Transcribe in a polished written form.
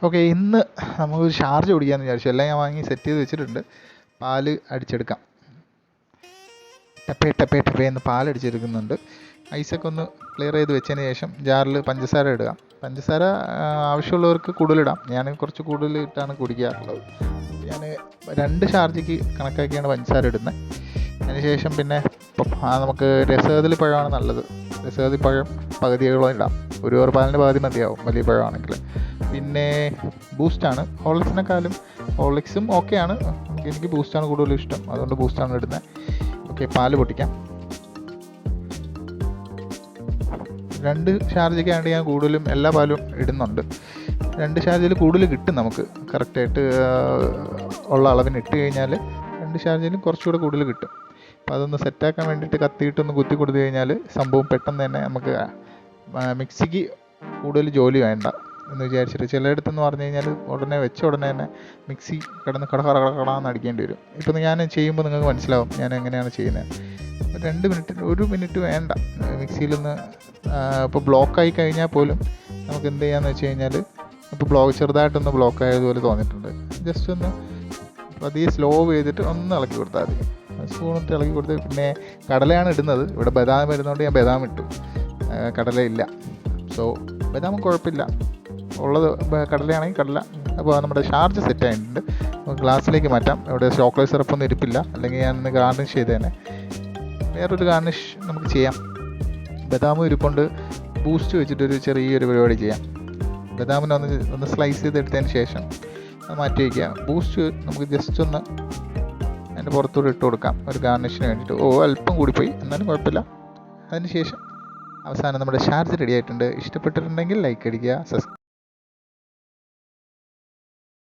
Okay, ഇന്ന് നമുക്കൊരു Sharjah കുടിക്കാമെന്ന് വിചാരിച്ചു. എല്ലാം ഞാൻ വാങ്ങി സെറ്റ് ചെയ്ത് വെച്ചിട്ടുണ്ട്. പാല് അടിച്ചെടുക്കാം. ടപ്പേ ടപ്പേ ടപ്പേ എന്ന് പാലടിച്ചെടുക്കുന്നുണ്ട്. ഐസൊക്കെ ഒന്ന് ക്ലിയർ ചെയ്ത് വെച്ചതിന് ശേഷം ജാറിൽ പഞ്ചസാര ഇടുക. പഞ്ചസാര ആവശ്യമുള്ളവർക്ക് കൂടുതലിടാം. ഞാൻ കുറച്ച് കൂടുതൽ ഇട്ടാണ് കുടിക്കാറുള്ളത്. ഞാൻ 2 ഷാർജയ്ക്ക് കണക്കാക്കിയാണ് പഞ്ചസാര ഇടുന്നത്. അതിനുശേഷം പിന്നെ നമുക്ക് രസകദളി പഴമാണ് നല്ലത്. രസകദളി പഴം പകുതിയോളം ഇടാം. ഒരു ഓവർ പാലിൻ്റെ പകുതി മതിയാവും വലിയ പഴമാണെങ്കിൽ. പിന്നെ ബൂസ്റ്റാണ്. ഹോർലിക്സിനെക്കാളും ഹോർലിക്സും ഓക്കെയാണ്. എനിക്ക് ബൂസ്റ്റാണ് കൂടുതലും ഇഷ്ടം, അതുകൊണ്ട് ബൂസ്റ്റാണ് ഇടുന്നത്. ഓക്കെ, പാല് പൊട്ടിക്കാം. 2 ഷാർജയ്ക്ക് ആണ്ട് ഞാൻ കൂടുതലും എല്ലാ പാലും ഇടുന്നുണ്ട്. 2 ഷാർജയിൽ കൂടുതൽ കിട്ടും നമുക്ക്. കറക്റ്റായിട്ട് ഉള്ള അളവിന് ഇട്ട് കഴിഞ്ഞാൽ 2 ഷാർജയിലും കുറച്ചുകൂടെ കൂടുതൽ കിട്ടും. അപ്പോൾ അതൊന്ന് സെറ്റാക്കാൻ വേണ്ടിയിട്ട് കത്തിയിട്ടൊന്ന് കുത്തി കൊടുത്തു കഴിഞ്ഞാൽ സംഭവം പെട്ടെന്ന് തന്നെ നമുക്ക് മിക്സിക്ക് കൂടുതൽ ജോലി വേണ്ട എന്ന് വിചാരിച്ചിട്ട്. ചിലയിടത്തെന്ന് പറഞ്ഞു കഴിഞ്ഞാൽ ഉടനെ വെച്ച ഉടനെ തന്നെ മിക്സി കിടന്ന് കടന്ന് അടിക്കേണ്ടി വരും. ഇപ്പം ഞാൻ ചെയ്യുമ്പോൾ നിങ്ങൾക്ക് മനസ്സിലാവും ഞാൻ എങ്ങനെയാണ് ചെയ്യുന്നത്. 2 മിനിറ്റ് 1 മിനിറ്റ് വേണ്ട മിക്സിയിലൊന്ന്. ഇപ്പോൾ ബ്ലോക്കായി കഴിഞ്ഞാൽ പോലും നമുക്ക് എന്ത് ചെയ്യാമെന്ന് വെച്ച് കഴിഞ്ഞാൽ, ഇപ്പോൾ ചെറുതായിട്ടൊന്ന് ബ്ലോക്ക് ആയതുപോലെ തോന്നിയിട്ടുണ്ട്. ജസ്റ്റ് ഒന്ന് പതിയെ സ്ലോ ചെയ്തിട്ട് ഒന്ന് ഇളക്കി കൊടുത്താൽ മതി. സ്പൂണിട്ട് ഇളക്കി കൊടുത്ത്. പിന്നെ കടലയാണ് ഇടുന്നത്. ഇവിടെ ബദാം വരുന്നതുകൊണ്ട് ഞാൻ ബദാം ഇട്ടു, കടലയില്ല. സോ ബദാമും കുഴപ്പമില്ല, ഉള്ളത് കടലയാണെങ്കിൽ കടല. അപ്പോൾ നമ്മുടെ ഷാർജ സെറ്റ് ആയിട്ടുണ്ട്. ഗ്ലാസ്സിലേക്ക് മാറ്റാം. ഇവിടെ ചോക്ലേറ്റ് സിറപ്പൊന്നും ഇരിപ്പില്ല, അല്ലെങ്കിൽ ഞാൻ ഇന്ന് ഗാർണിഷ് ചെയ്തേനെ. വേറൊരു ഗാർണിഷ് നമുക്ക് ചെയ്യാം. ബദാമും ഇരിപ്പുണ്ട്. ബൂസ്റ്റ് വെച്ചിട്ടൊരു ചെറിയൊരു പരിപാടി ചെയ്യാം. ബദാമിനെ ഒന്ന് സ്ലൈസ് ചെയ്തെടുത്തതിന് ശേഷം മാറ്റി വയ്ക്കുക. ബൂസ്റ്റ് നമുക്ക് ജസ്റ്റ് ഒന്ന് അതിൻ്റെ പുറത്തൂടെ ഇട്ട് കൊടുക്കാം ഒരു ഗാർണിഷിന് വേണ്ടിയിട്ട്. അല്പം കൂടിപ്പോയി, എന്നാലും കുഴപ്പമില്ല. അതിന് ശേഷം അവസാനം നമ്മുടെ ഷാർജ റെഡി ആയിട്ടുണ്ട്. ഇഷ്ടപ്പെട്ടിട്ടുണ്ടെങ്കിൽ ലൈക്ക് അടിക്കുക,